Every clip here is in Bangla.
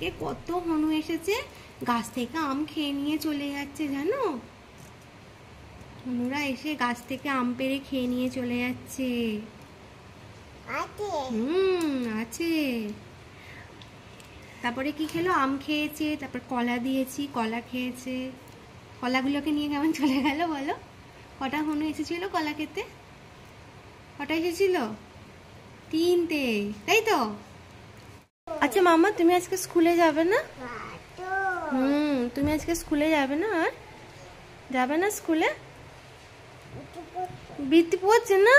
থেকে কত হনু এসেছে, গাছ থেকে আম খেয়ে নিয়ে চলে যাচ্ছে জানো। হনুরা এসে গাছ থেকে আম পেড়ে খেয়ে নিয়ে চলে যাচ্ছে। আছে। তারপরে কি খেলো, আম খেয়েছে, তারপর কলা দিয়েছি, কলা খেয়েছে। কলাগুলোকে নিয়ে কেমন চলে গেল বলো। কটা হনু এসেছিল কলা খেতে? কটা এসেছিল? 3টে, তাই তো? আচ্ছা মামা, তুমি আজকে স্কুলে যাবে না? তুমি আজকে স্কুলে যাবে না? আর যাবে না স্কুলে? বৃত্তি পড়ছে না?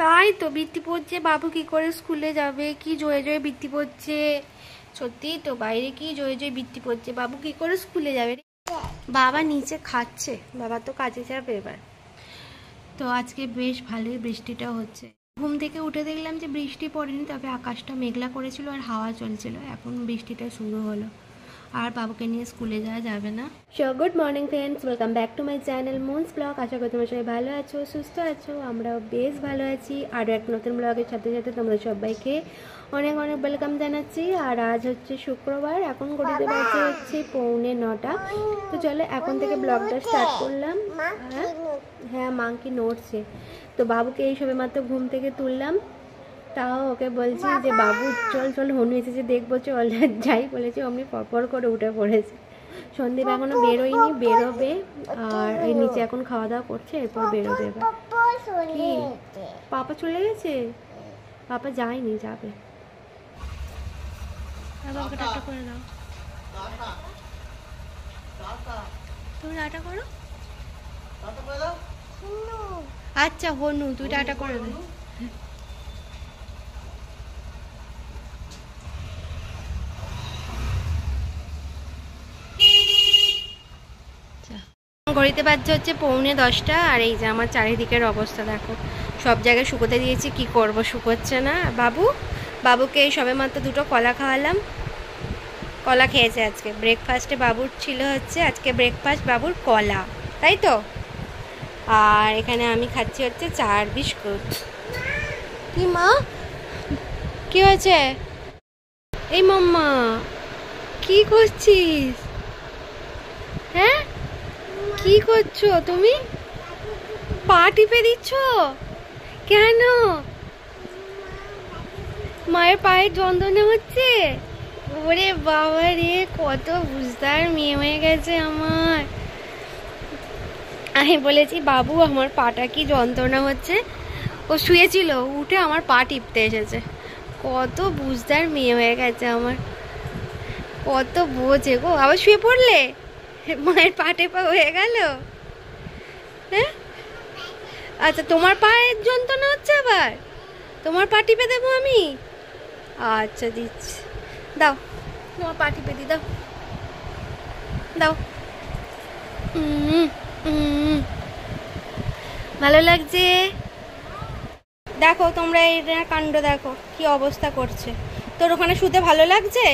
তাই তো, বৃত্তি পড়ছে। বাবু কি করে স্কুলে যাবে? কি জয়ে জয়ে বৃত্তি পড়ছে। সত্যি তো, বাইরে কি জয়ে জয়ে বৃত্তি পড়ছে, বাবু কি করে স্কুলে যাবে? বাবা নিচে খাচ্ছে, বাবা তো কাজে যাবে এবার। তো আজকে বেশ ভালোই বৃষ্টিটা হচ্ছে। ঘুম থেকে উঠে দেখলাম যে বৃষ্টি পড়েনি, তবে আকাশটা মেঘলা করেছিল আর হাওয়া চলছিল। এখন বৃষ্টিটা শুরু হলো, আর বাবুকে নিয়ে স্কুলে যাওয়া যাবে না। So good morning friends, welcome back to my channel Moon's blog. আশা করি তোমরা সবাই ভালো আছো, সুস্থ আছো। আমরাও বেশ ভালো আছি। আরও এক নতুন ব্লগের সাথে সাথে তোমরা সবাইকে অনেক অনেক ওয়েলকাম জানাচ্ছি। আর আজ হচ্ছে শুক্রবার, এখন ঘড়িতে বাজে হচ্ছে 8:45। তো চলো এখন থেকে ব্লগটা স্টার্ট করলাম। হ্যাঁ, মাংকি নড়ছে। তো বাবুকে এই সবে মাত্র ঘুম থেকে তুললাম, তাও ওকে বলছি যে বাবু চল চল হনু এসেছে দেখবো, চল যাই বলেছি অমনি পরপর করে উঠে পড়েছে। সন্দীপ এখনো বেরোয়নি, বেরোবে। আর এই নিচে এখন খাওয়া দাওয়া করছে, এরপর বেরোবে। কি পাপা চলে গেছে? পাপা যায়নি, যাবে। বাবাকে টাটা করে দাও। তুমি টাটা করো। আচ্ছা হনু, তুই টাটা করে দে। ঘড়িতে বাজছে হচ্ছে 9:45। আর এই যে আমার চারিদিকের অবস্থা দেখো, সব জায়গায় শুকোতে দিয়েছি, কি করব, শুকোচ্ছে না। বাবুকে সবে মাত্র 2টো কলা খাওয়ালাম। কলা খেয়েছে আজকে ব্রেকফাস্টে। বাবুর ছিল হচ্ছে আজকে ব্রেকফাস্ট বাবুর কলা, তাই তো। আর এখানে আমি খাচ্ছি হচ্ছে 4 বিস্কুট। কি মা, কি হয়েছে? এই মাম্মা কি করছিস? হ্যাঁ, কি করছো তুমি? পা টিপে দিচ্ছ কেন? মায়ের পায়ের যন্ত্রণা হচ্ছে? ওরে বাবা রে, কত বুঝদার মেয়ে হয়ে গেছে আমার। আমি বলেছি বাবু আমার পাটা কি যন্ত্রণা হচ্ছে, ও শুয়েছিল, উঠে আমার পা টিপতে এসেছে। কত বুঝদার মেয়ে হয়ে গেছে আমার, কত বোঝে গো। আবার শুয়ে পড়লে, মায়ের পা টেপা হয়ে গেল। হ্যাঁ, আচ্ছা তোমার পায়ের যন্ত্রণা হচ্ছে, আবার তোমার পা টিপে দেবো আমি? আচ্ছা দিচ্ছি, দাও তোমার পা টিপে দি, দাও দাও। ভালো লাগছে? দেখো তোমরা এর কাণ্ড দেখো, কি অবস্থা করছে। তোর ওখানে শুতে ভালো লাগছে?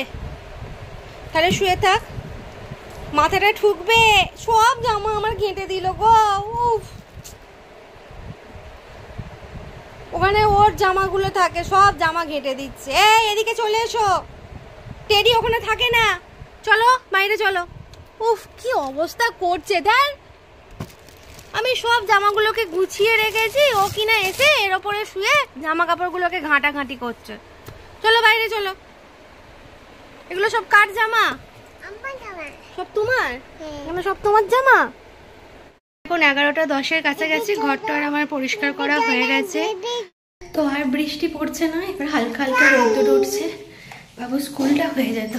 তাহলে শুয়ে থাক, মাথাটা ঠুকবে। সব জামা আমার ঘেঁটে দিল গো। উফ, ওখানে ওর জামাগুলো থাকে, সব জামা ঘেঁটে দিচ্ছে। এই এদিকে চলে এসো, টেডি ওখানে থাকে না, চলো বাইরে চলো। উফ, কি অবস্থা করছে। দেখ, আমি সব জামাগুলোকে গুছিয়ে রেখেছি, ও কিনা এসে এর ওপরে শুয়ে জামা কাপড়গুলোকে ঘাঁটাঘাঁটি করছে। চলো বাইরে চলো। এগুলো সব কার জামা? সব তোমার? এগুলো সব তোমার জামা? এখন 11:10 কাছাকাছি। ঘরটা আমার পরিষ্কার করা হয়ে গেছে। তো আর বৃষ্টি পড়ছে না, এবার হালকা হালকা রোদ উঠছে। বাবু স্কুলটা হয়ে যেত,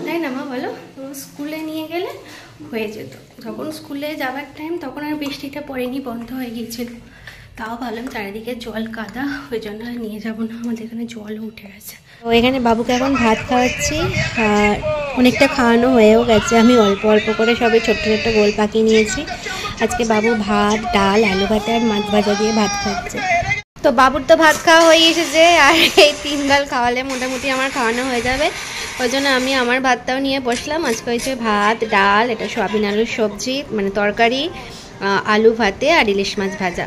তাই না মা বলো? স্কুলে নিয়ে গেলে হয়ে যেত। যখন স্কুলে যাওয়ার টাইম তখন আর বৃষ্টিটা পড়েনি, বন্ধ হয়ে গিয়েছিল। তাও ভাবলাম চারিদিকে জল কাদা, ওই জন্য আর নিয়ে যাবো না, আমাদের এখানে জলও উঠে গেছে। তো এখানে বাবুকে এখন ভাত খাওয়াচ্ছি, আর অনেকটা খাওয়ানো হয়েও গেছে। আমি অল্প অল্প করে সবে ছোট্ট ছোট্ট গোল পাকিয়ে নিয়েছি। আজকে বাবু ভাত, ডাল, আলু ভাতে আর মাছ ভাজা দিয়ে ভাত খাচ্ছে। তো বাবুর তো ভাত খাওয়া হয়ে এসেছে, আর এই 3 গাল খাওয়ালে মোটামুটি আমার খাওয়ানো হয়ে যাবে। ওই জন্য আমি আমার ভাতটাও নিয়ে বসলাম। আজকে হয়েছে ভাত, ডাল, এটা সয়াবিন আলুর সবজি মানে তরকারি, আলু ভাতে আর ইলিশ মাছ ভাজা।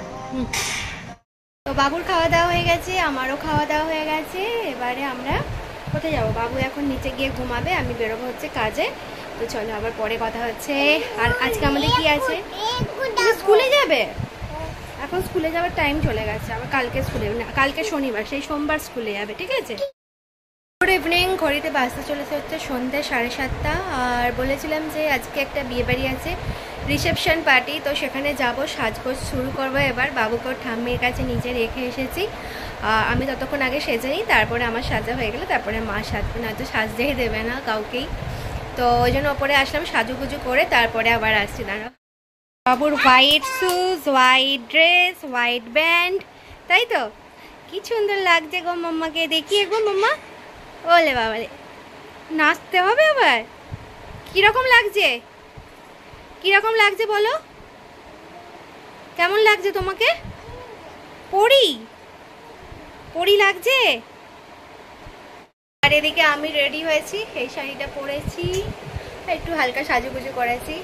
তো বাবুর খাওয়া দাওয়া হয়ে গেছে, আমারও খাওয়া দাওয়া হয়ে গেছে। এবারে আমরা কোথায় যাবো? বাবু এখন নিচে গিয়ে ঘুমাবে, আমি বেরোবো হচ্ছে কাজে। তো চলো আবার পরে কথা হচ্ছে। আর আজকে আমাদের কি আছে? স্কুলে যাবে? এখন স্কুলে যাওয়ার টাইম চলে গেছে, আবার কালকে স্কুলে না, কালকে শনিবার, সেই সোমবার স্কুলে যাবে, ঠিক আছে? Good evening. ঘড়িতে বাজতে চলেছে হচ্ছে সন্ধ্যে 7:30। আর বলেছিলাম যে আজকে একটা বিয়েবাড়ি আছে, রিসেপশন পার্টি, তো সেখানে যাব, সাজগোজ শুরু করবো এবার। বাবুকে ঠাম্মির কাছে নিচে রেখে এসেছি। আমি ততক্ষণ আগে সেজে নিই, তারপরে আমার সাজা হয়ে গেলে তারপরে মা সাজবে, না তো সাজতেই দেবে না কাউকেই। তো ওই জন্য ওপরে আসলাম সাজুগুজু করে, তারপরে আবার আসছি। দাঁড়া, বাবুর white shoes, white dress, white band, তাই তো? কি সুন্দর লাগছে গো মাম্মাকে, দেখিয়ে গো মাম্মা। ওলে বাবালে, নাচতে হবে আবার। কিরকম লাগছে, কিরকম লাগছে বলো? কেমন লাগছে তোমাকে? পরি পরি লাগছে। আর এদিকে আমি রেডি হয়েছি, এই শাড়িটা পরেছি, একটু হালকা সাজুগুজু করেছি।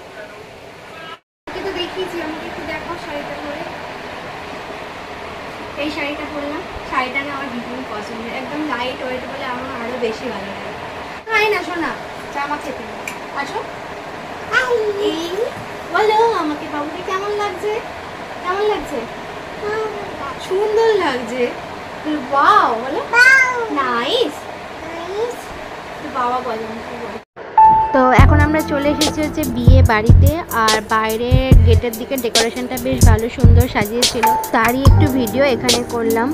কিন্তু দেখিয়েছি, আমাকে একটু দেখো শাড়িটা পরে। এই শাড়িটা পরলাম, শাড়িটা না আমার ভীষণ পছন্দের, একদম লাইট ওয়েট বলে আমার আরো বেশি ভালো লাগে। তাই না শোনা, জামা খেতে আসো। এই বলো আমাকে, বাবুকে কেমন লাগছে? কেমন লাগছে? সুন্দর লাগছে। ওয়াও বলো, নাইস। বাবা বলো। তো এখন আমরা চলে এসেছি হচ্ছে বিয়ে বাড়িতে। আর বাইরের গেটের দিকে ডেকোরেশনটা বেশ ভালো সুন্দর সাজিয়েছিল, তারই একটু ভিডিও এখানে করলাম।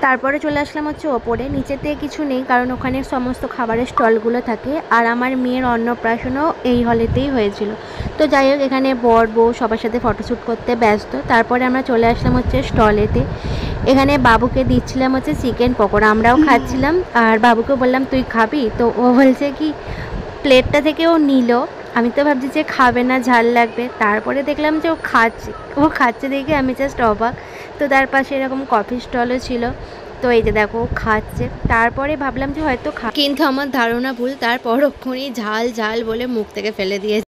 তারপরে চলে আসলাম হচ্ছে ওপরে, নিচেতে কিছু নেই কারণ ওখানে সমস্ত খাবারের স্টলগুলো থাকে। আর আমার মেয়ের অন্নপ্রাশনও এই হলেতেই হয়েছিল। তো যাই হোক, এখানে বর বউ সবার সাথে ফটোশ্যুট করতে ব্যস্ত। তারপরে আমরা চলে আসলাম হচ্ছে স্টলেতে। এখানে বাবুকে দিচ্ছিলাম হচ্ছে চিকেন পকোড়া, আমরাও খাচ্ছিলাম। আর বাবুকে বললাম তুই খাবি? তো ও বলছে কি, প্লেটটা থেকে ও নিল। আমি তো ভাবছি যে খাবে না, ঝাল লাগবে। তারপরে দেখলাম যে ও খাচ্ছে দেখে আমি জাস্ট অবাক। তো তার পাশে এরকম কফি স্টলও ছিল, তো এই যে দেখো খাচ্ছে। তারপরে ভাবলাম যে হয়তো কিন্তু আমার ধারণা ভুল, তার পরক্ষণই ঝাল ঝাল বলে মুখ থেকে ফেলে দিয়েছে।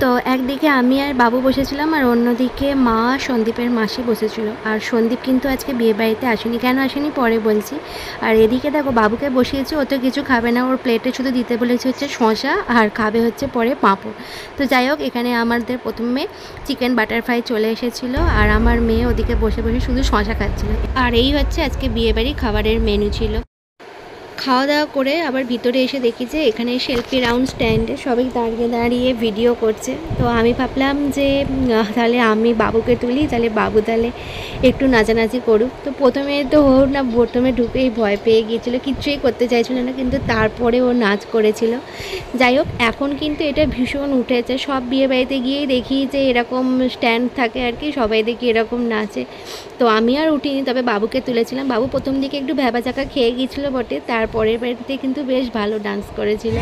তো একদিকে আমি আর বাবু বসেছিলাম, আর অন্যদিকে মা সন্দীপের মাসি বসেছিল। আর সন্দীপ কিন্তু আজকে বিয়ে বাড়িতে আসেনি, কেন আসেনি পরে বলছি। আর এদিকে দেখো বাবুকে বসিয়েছে, ও তো কিছু খাবে না, ওর প্লেটে শুধু দিতে বলেছে হচ্ছে শসা, আর খাবে হচ্ছে পরে পাঁপড়। তো যাই হোক, এখানে আমাদের প্রথমে চিকেন বাটার ফ্রাই চলে এসেছিলো, আর আমার মেয়ে ওদিকে বসে বসে শুধু শসা খাচ্ছিল। আর এই হচ্ছে আজকে বিয়েবাড়ি খাবারের মেনু ছিল। খাওয়া দাওয়া করে আবার ভিতরে এসে দেখি যে এখানে সেলফি রাউন্ড স্ট্যান্ডে সবাই দাঁড়িয়ে দাঁড়িয়ে ভিডিও করছে। তো আমি ভাবলাম যে তাহলে আমি বাবুকে তুলি, তাহলে বাবু তাহলে একটু নাচানাচি করুক। তো প্রথমে তো ওর না প্রথমে ঢুকেই ভয় পেয়ে গিয়েছিলো, কিচ্ছুই করতে চাইছিল না, কিন্তু তারপরে ও নাচ করেছিল। যাই হোক, এখন কিন্তু এটা ভীষণ উঠেছে, সব বিয়ে বাড়িতে গিয়েই দেখি যে এরকম স্ট্যান্ড থাকে আর কি, সবাই দেখি এরকম নাচে। তো আমি আর উঠিনি, তবে বাবুকে তুলেছিলাম। বাবু প্রথম দিকে একটু ভ্যাবাচাকা খেয়ে গিয়েছিলো বটে, তারপরের বাড়িতে কিন্তু বেশ ভালো ডান্স করেছিল।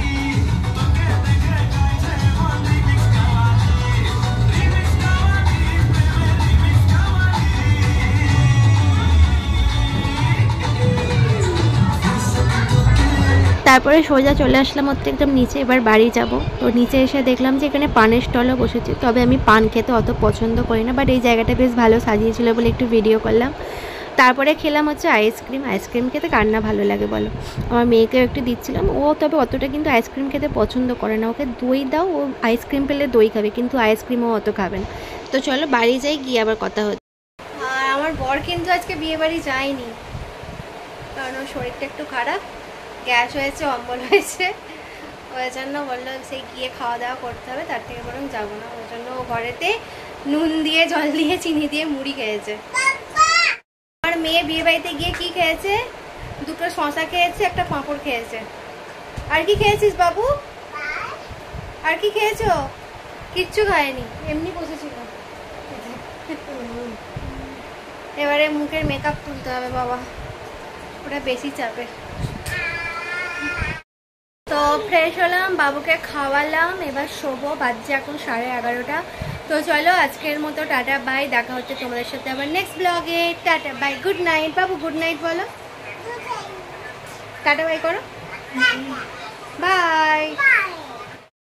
তারপরে সোজা চলে আসলাম হচ্ছে একদম নিচে, এবার বাড়ি যাব। তো নিচে এসে দেখলাম যে এখানে পানের স্টলও বসেছে, তবে আমি পান খেতে অত পছন্দ করি না, বাট এই জায়গাটা বেশ ভালো সাজিয়েছিল বলে একটু ভিডিও করলাম। তারপরে খেলাম হচ্ছে আইসক্রিম। আইসক্রিম খেতে কার না ভালো লাগে বলো? আমার মেয়েকেও একটু দিচ্ছিলাম, ও তবে অতটা কিন্তু আইসক্রিম খেতে পছন্দ করে না, ওকে দই দাও, ও আইসক্রিম পেলে দই খাবে, কিন্তু আইসক্রিমও অত খাবে না। তো চলো বাড়ি যাই, গিয়ে আবার কথা হচ্ছে। আর আমার বর কিন্তু আজকে বিয়ে বাড়ি যায়নি, কারণ ওর শরীরটা একটু খারাপ, গ্যাস হয়েছে, অম্বল হয়েছে, ওই জন্য বললো সেই গিয়ে খাওয়া দাওয়া করতে হবে, তার থেকে বরং যাবো না। ওই জন্য ও ঘরেতে নুন দিয়ে, জল দিয়ে, চিনি দিয়ে মুড়ি খেয়েছে। আমার মেয়ে বিয়ে বাড়িতে গিয়ে কি খেয়েছে? দুটো শসা খেয়েছে, একটা পাঁপড় খেয়েছে। আর কি খেয়েছিস বাবু? আর কি খেয়েছো? কিচ্ছু খায়নি, এমনি বসেছিল। এবারে মুখের মেকআপ তুলতে হবে বাবা, ওটা বেশি চাপের। তো ফ্রেশ হলাম, বাবুকে খাওয়ালাম, এবার শোবো, বাজছে এখন 11:30। তো চলো আজকের মতো টাটা বাই, দেখা হচ্ছে তোমাদের সাথে আবার নেক্সট ব্লগে। Tata bye, good night. বাবু গুড নাইট বলো, টাটা বাই করো, বাই।